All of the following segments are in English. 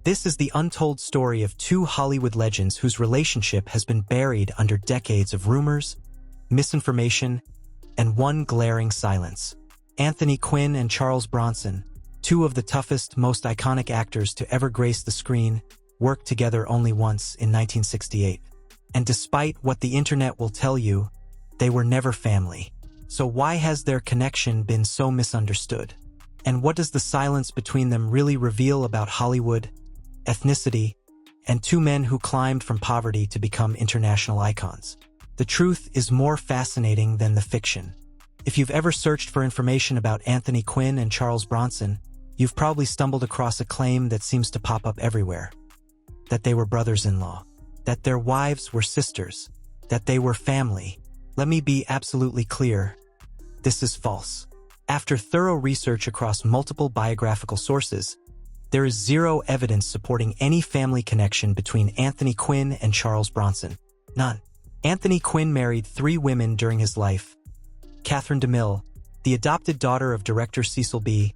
This is the untold story of two Hollywood legends whose relationship has been buried under decades of rumors, misinformation, and one glaring silence. Anthony Quinn and Charles Bronson, two of the toughest, most iconic actors to ever grace the screen, worked together only once in 1968. And despite what the internet will tell you, they were never family. So why has their connection been so misunderstood? And what does the silence between them really reveal about Hollywood, ethnicity, and two men who climbed from poverty to become international icons? The truth is more fascinating than the fiction. If you've ever searched for information about Anthony Quinn and Charles Bronson, you've probably stumbled across a claim that seems to pop up everywhere. That they were brothers-in-law. That their wives were sisters. That they were family. Let me be absolutely clear. This is false. After thorough research across multiple biographical sources, there is zero evidence supporting any family connection between Anthony Quinn and Charles Bronson. None. Anthony Quinn married 3 women during his life. Catherine DeMille, the adopted daughter of director Cecil B.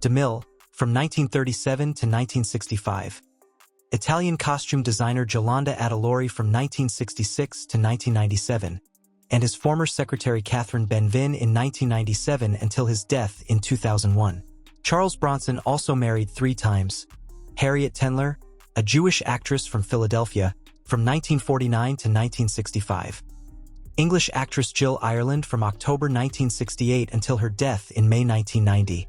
DeMille, from 1937 to 1965. Italian costume designer Jolanda Adalori from 1966 to 1997. And his former secretary Catherine Benvin in 1997 until his death in 2001. Charles Bronson also married 3 times. Harriet Tendler, a Jewish actress from Philadelphia, from 1949 to 1965. English actress Jill Ireland from October 1968 until her death in May 1990.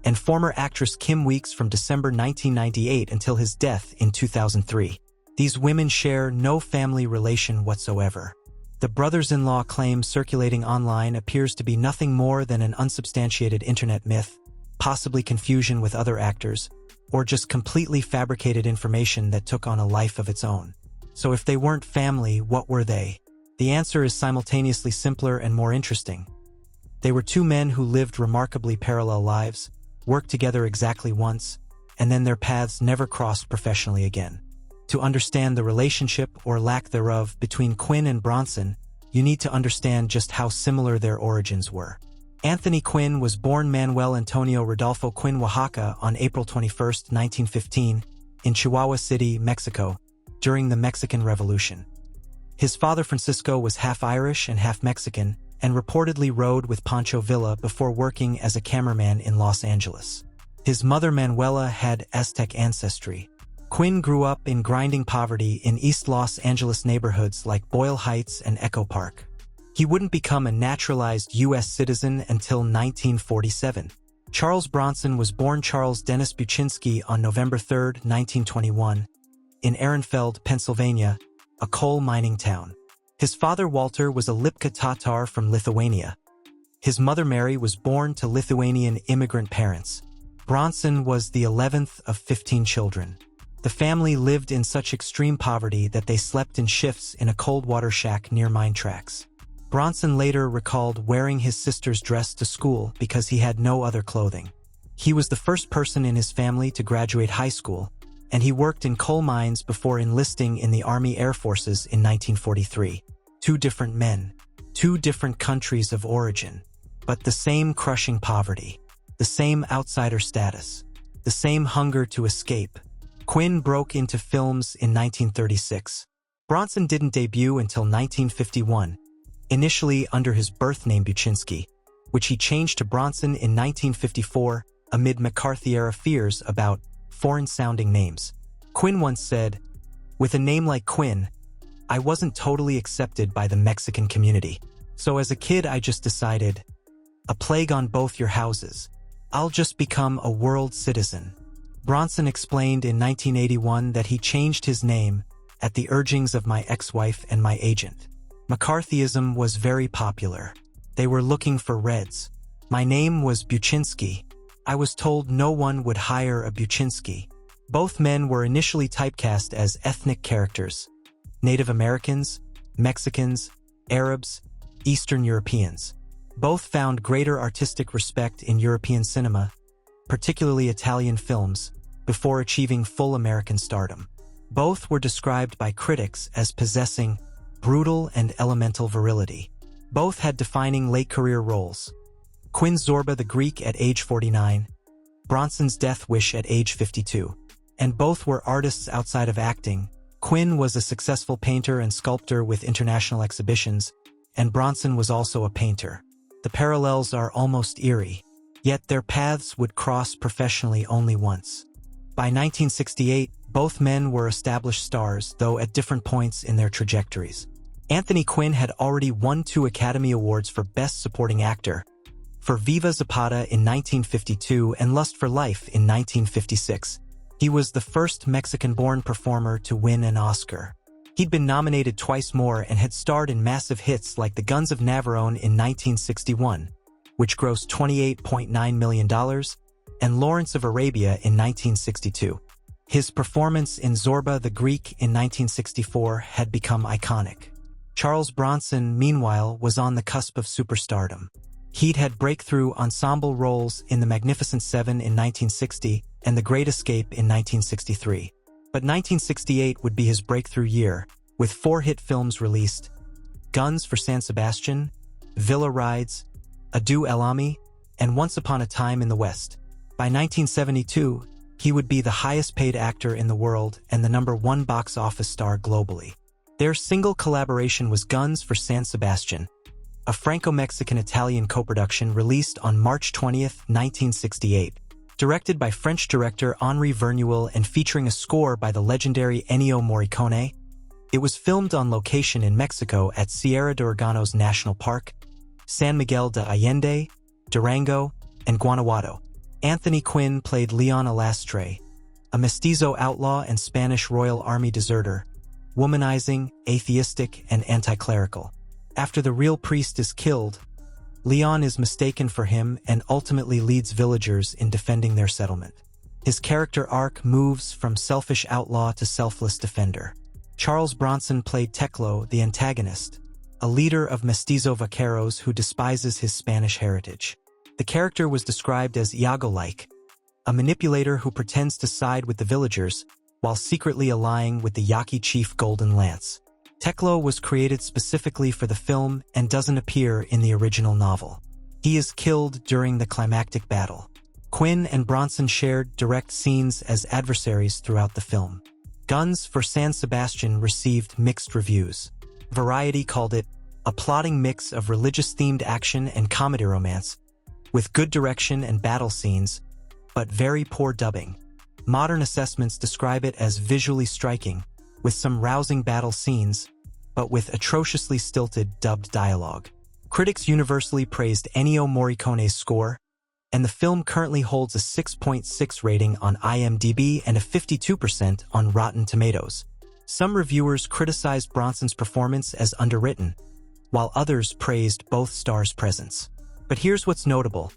And former actress Kim Weeks from December 1998 until his death in 2003. These women share no family relation whatsoever. The brothers-in-law claim circulating online appears to be nothing more than an unsubstantiated internet myth, possibly confusion with other actors, or just completely fabricated information that took on a life of its own. So if they weren't family, what were they? The answer is simultaneously simpler and more interesting. They were 2 men who lived remarkably parallel lives, worked together exactly once, and then their paths never crossed professionally again. To understand the relationship, or lack thereof, between Quinn and Bronson, you need to understand just how similar their origins were. Anthony Quinn was born Manuel Antonio Rodolfo Quinn Oaxaca on April 21, 1915, in Chihuahua City, Mexico, during the Mexican Revolution. His father Francisco was half Irish and half Mexican, and reportedly rode with Pancho Villa before working as a cameraman in Los Angeles. His mother Manuela had Aztec ancestry. Quinn grew up in grinding poverty in East Los Angeles neighborhoods like Boyle Heights and Echo Park. He wouldn't become a naturalized U.S. citizen until 1947. Charles Bronson was born Charles Dennis Buczynski on November 3, 1921, in Ehrenfeld, Pennsylvania, a coal mining town. His father Walter was a Lipka Tatar from Lithuania. His mother Mary was born to Lithuanian immigrant parents. Bronson was the 11th of 15 children. The family lived in such extreme poverty that they slept in shifts in a cold water shack near mine tracks. Bronson later recalled wearing his sister's dress to school because he had no other clothing. He was the first person in his family to graduate high school, and he worked in coal mines before enlisting in the Army Air Forces in 1943. 2 different men, 2 different countries of origin, but the same crushing poverty, the same outsider status, the same hunger to escape. Quinn broke into films in 1936. Bronson didn't debut until 1951, initially under his birth name Buczynski, which he changed to Bronson in 1954 amid McCarthy-era fears about foreign-sounding names. Quinn once said, "With a name like Quinn, I wasn't totally accepted by the Mexican community. So as a kid I just decided, a plague on both your houses. I'll just become a world citizen." Bronson explained in 1981 that he changed his name at the urgings of my ex-wife and my agent. McCarthyism was very popular. They were looking for Reds. My name was Buczynski. I was told no one would hire a Buczynski. Both men were initially typecast as ethnic characters: Native Americans, Mexicans, Arabs, Eastern Europeans. Both found greater artistic respect in European cinema, particularly Italian films, before achieving full American stardom. Both were described by critics as possessing brutal and elemental virility. Both had defining late-career roles. Quinn's Zorba the Greek at age 49, Bronson's Death Wish at age 52. And both were artists outside of acting. Quinn was a successful painter and sculptor with international exhibitions, and Bronson was also a painter. The parallels are almost eerie, yet their paths would cross professionally only once. By 1968, both men were established stars, though at different points in their trajectories. Anthony Quinn had already won 2 Academy Awards for Best Supporting Actor, for Viva Zapata in 1952 and Lust for Life in 1956. He was the first Mexican-born performer to win an Oscar. He'd been nominated twice more and had starred in massive hits like The Guns of Navarone in 1961, which grossed $28.9 million, and Lawrence of Arabia in 1962. His performance in Zorba the Greek in 1964 had become iconic. Charles Bronson, meanwhile, was on the cusp of superstardom. He'd had breakthrough ensemble roles in The Magnificent Seven in 1960 and The Great Escape in 1963. But 1968 would be his breakthrough year, with 4 hit films released: Guns for San Sebastian, Villa Rides, Adieu El Ami, and Once Upon a Time in the West. By 1972, he would be the highest-paid actor in the world and the #1 box office star globally. Their single collaboration was Guns for San Sebastian, a Franco-Mexican-Italian co-production released on March 20, 1968. Directed by French director Henri Verneuil and featuring a score by the legendary Ennio Morricone, it was filmed on location in Mexico at Sierra de Organos National Park, San Miguel de Allende, Durango, and Guanajuato. Anthony Quinn played Leon Alastre, a mestizo outlaw and Spanish Royal Army deserter, womanizing, atheistic, and anti-clerical. After the real priest is killed, Leon is mistaken for him and ultimately leads villagers in defending their settlement. His character arc moves from selfish outlaw to selfless defender. Charles Bronson played Teclo, the antagonist, a leader of mestizo vaqueros who despises his Spanish heritage. The character was described as Iago-like, a manipulator who pretends to side with the villagers while secretly allying with the Yaqui chief Golden Lance. Teclo was created specifically for the film and doesn't appear in the original novel. He is killed during the climactic battle. Quinn and Bronson shared direct scenes as adversaries throughout the film. Guns for San Sebastian received mixed reviews. Variety called it a plotting mix of religious-themed action and comedy romance, with good direction and battle scenes, but very poor dubbing. Modern assessments describe it as visually striking, with some rousing battle scenes, but with atrociously stilted dubbed dialogue. Critics universally praised Ennio Morricone's score, and the film currently holds a 6.6 rating on IMDb and a 52% on Rotten Tomatoes. Some reviewers criticized Bronson's performance as underwritten, while others praised both stars' presence. But here's what's notable.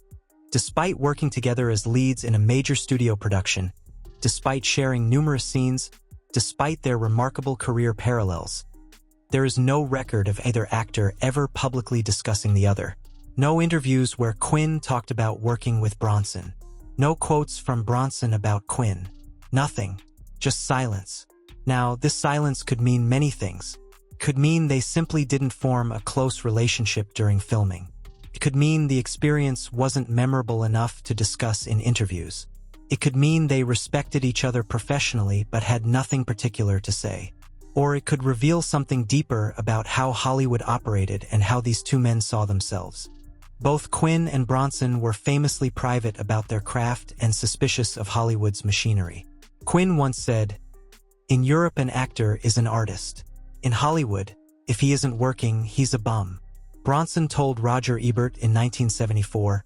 Despite working together as leads in a major studio production, despite sharing numerous scenes, despite their remarkable career parallels, there is no record of either actor ever publicly discussing the other. No interviews where Quinn talked about working with Bronson. No quotes from Bronson about Quinn. Nothing. Just silence. Now, this silence could mean many things. It could mean they simply didn't form a close relationship during filming. It could mean the experience wasn't memorable enough to discuss in interviews. It could mean they respected each other professionally but had nothing particular to say. Or it could reveal something deeper about how Hollywood operated and how these two men saw themselves. Both Quinn and Bronson were famously private about their craft and suspicious of Hollywood's machinery. Quinn once said, "In Europe, an actor is an artist. In Hollywood, if he isn't working, he's a bum." Bronson told Roger Ebert in 1974,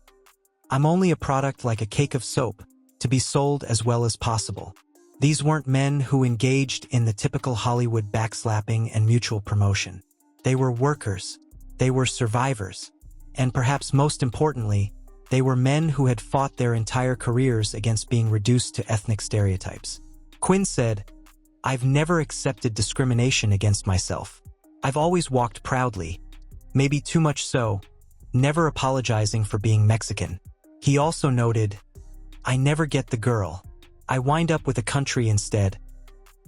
"I'm only a product like a cake of soap, to be sold as well as possible." These weren't men who engaged in the typical Hollywood backslapping and mutual promotion. They were workers. They were survivors. And perhaps most importantly, they were men who had fought their entire careers against being reduced to ethnic stereotypes. Quinn said, "I've never accepted discrimination against myself. I've always walked proudly, maybe too much so, never apologizing for being Mexican." He also noted, "I never get the girl. I wind up with a country instead."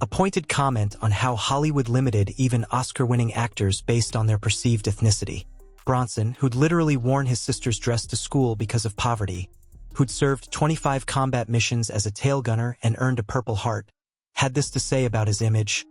A pointed comment on how Hollywood limited even Oscar-winning actors based on their perceived ethnicity. Bronson, who'd literally worn his sister's dress to school because of poverty, who'd served 25 combat missions as a tail gunner and earned a Purple Heart, had this to say about his image.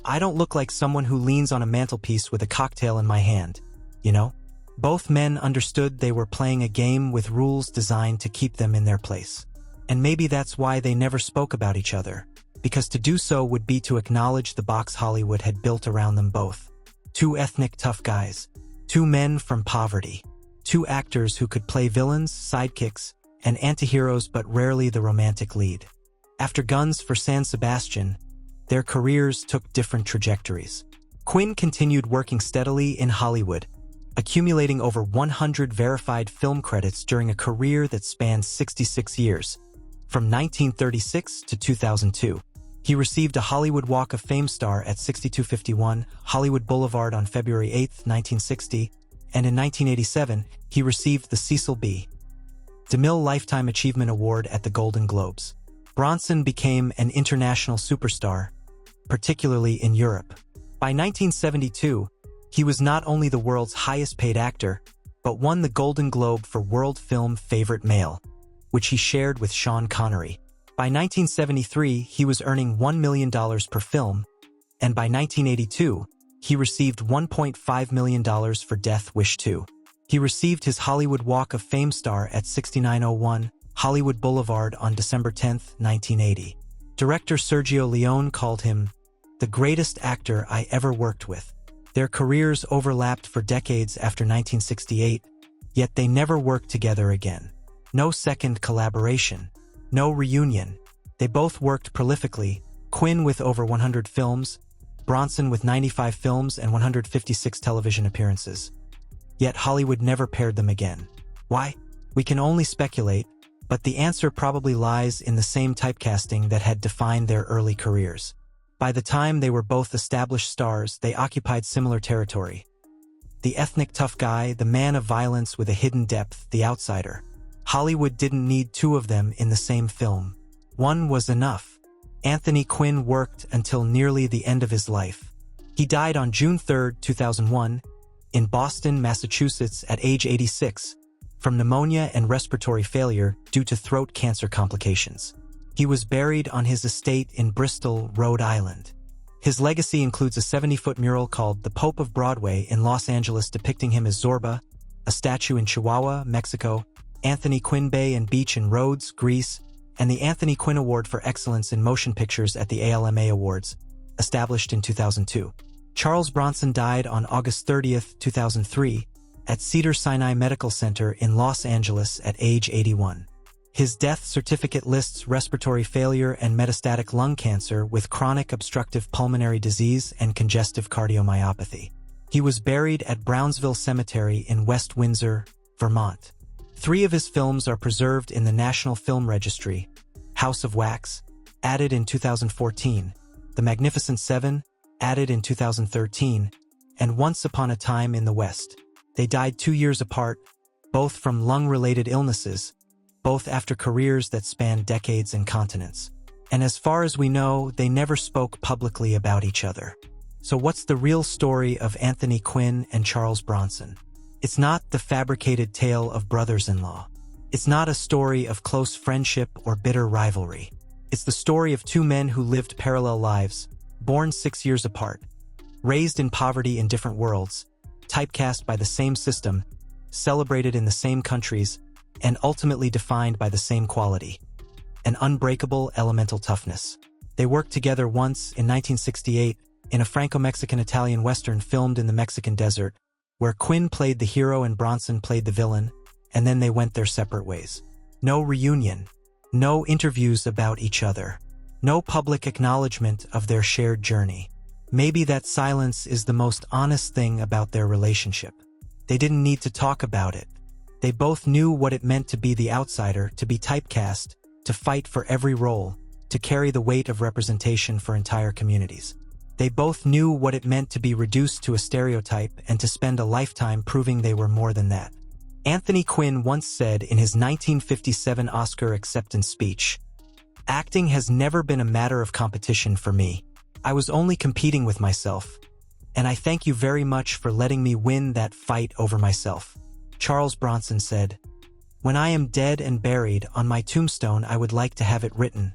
"I don't look like someone who leans on a mantelpiece with a cocktail in my hand, you know?" Both men understood they were playing a game with rules designed to keep them in their place. And maybe that's why they never spoke about each other, because to do so would be to acknowledge the box Hollywood had built around them both. Two ethnic tough guys. Two men from poverty. Two actors who could play villains, sidekicks, and antiheroes but rarely the romantic lead. After Guns for San Sebastian, their careers took different trajectories. Quinn continued working steadily in Hollywood, accumulating over 100 verified film credits during a career that spanned 66 years. From 1936 to 2002, he received a Hollywood Walk of Fame star at 6251 Hollywood Boulevard on February 8, 1960, and in 1987, he received the Cecil B. DeMille Lifetime Achievement Award at the Golden Globes. Bronson became an international superstar, particularly in Europe. By 1972, he was not only the world's highest-paid actor, but won the Golden Globe for World Film Favorite Male, which he shared with Sean Connery. By 1973, he was earning $1 million per film, and by 1982, he received $1.5 million for Death Wish 2. He received his Hollywood Walk of Fame star at 6901 Hollywood Boulevard on December 10, 1980. Director Sergio Leone called him the greatest actor I ever worked with. Their careers overlapped for decades after 1968, yet they never worked together again. No second collaboration. No reunion. They both worked prolifically, Quinn with over 100 films, Bronson with 95 films and 156 television appearances. Yet Hollywood never paired them again. Why? We can only speculate, but the answer probably lies in the same typecasting that had defined their early careers. By the time they were both established stars, they occupied similar territory. The ethnic tough guy, the man of violence with a hidden depth, the outsider. Hollywood didn't need two of them in the same film. One was enough. Anthony Quinn worked until nearly the end of his life. He died on June 3, 2001, in Boston, Massachusetts at age 86, from pneumonia and respiratory failure due to throat cancer complications. He was buried on his estate in Bristol, Rhode Island. His legacy includes a 70-foot mural called The Pope of Broadway in Los Angeles depicting him as Zorba, a statue in Chihuahua, Mexico, Anthony Quinn Bay and Beach in Rhodes, Greece, and the Anthony Quinn Award for Excellence in Motion Pictures at the ALMA Awards, established in 2002. Charles Bronson died on August 30, 2003, at Cedars-Sinai Medical Center in Los Angeles at age 81. His death certificate lists respiratory failure and metastatic lung cancer with chronic obstructive pulmonary disease and congestive cardiomyopathy. He was buried at Brownsville Cemetery in West Windsor, Vermont. 3 of his films are preserved in the National Film Registry: House of Wax, added in 2014, The Magnificent Seven, added in 2013, and Once Upon a Time in the West. They died 2 years apart, both from lung-related illnesses, both after careers that spanned decades and continents. And as far as we know, they never spoke publicly about each other. So what's the real story of Anthony Quinn and Charles Bronson? It's not the fabricated tale of brothers-in-law. It's not a story of close friendship or bitter rivalry. It's the story of 2 men who lived parallel lives, born 6 years apart, raised in poverty in different worlds, typecast by the same system, celebrated in the same countries, and ultimately defined by the same quality: an unbreakable elemental toughness. They worked together once in 1968 in a Franco-Mexican-Italian Western filmed in the Mexican desert, where Quinn played the hero and Bronson played the villain, and then they went their separate ways. No reunion, no interviews about each other, no public acknowledgement of their shared journey. Maybe that silence is the most honest thing about their relationship. They didn't need to talk about it. They both knew what it meant to be the outsider, to be typecast, to fight for every role, to carry the weight of representation for entire communities. They both knew what it meant to be reduced to a stereotype and to spend a lifetime proving they were more than that. Anthony Quinn once said in his 1957 Oscar acceptance speech, "Acting has never been a matter of competition for me. I was only competing with myself, and I thank you very much for letting me win that fight over myself." Charles Bronson said, When I am dead and buried, on my tombstone I would like to have it written,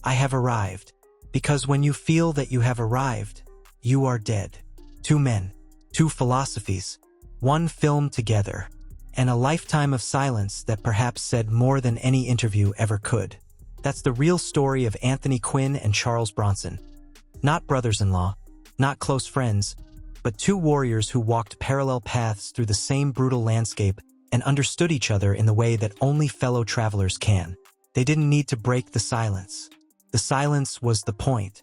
I have arrived. Because when you feel that you have arrived, you are dead. Two men, two philosophies, one film together, and a lifetime of silence that perhaps said more than any interview ever could. That's the real story of Anthony Quinn and Charles Bronson. Not brothers-in-law, not close friends, but two warriors who walked parallel paths through the same brutal landscape and understood each other in the way that only fellow travelers can. They didn't need to break the silence. The silence was the point.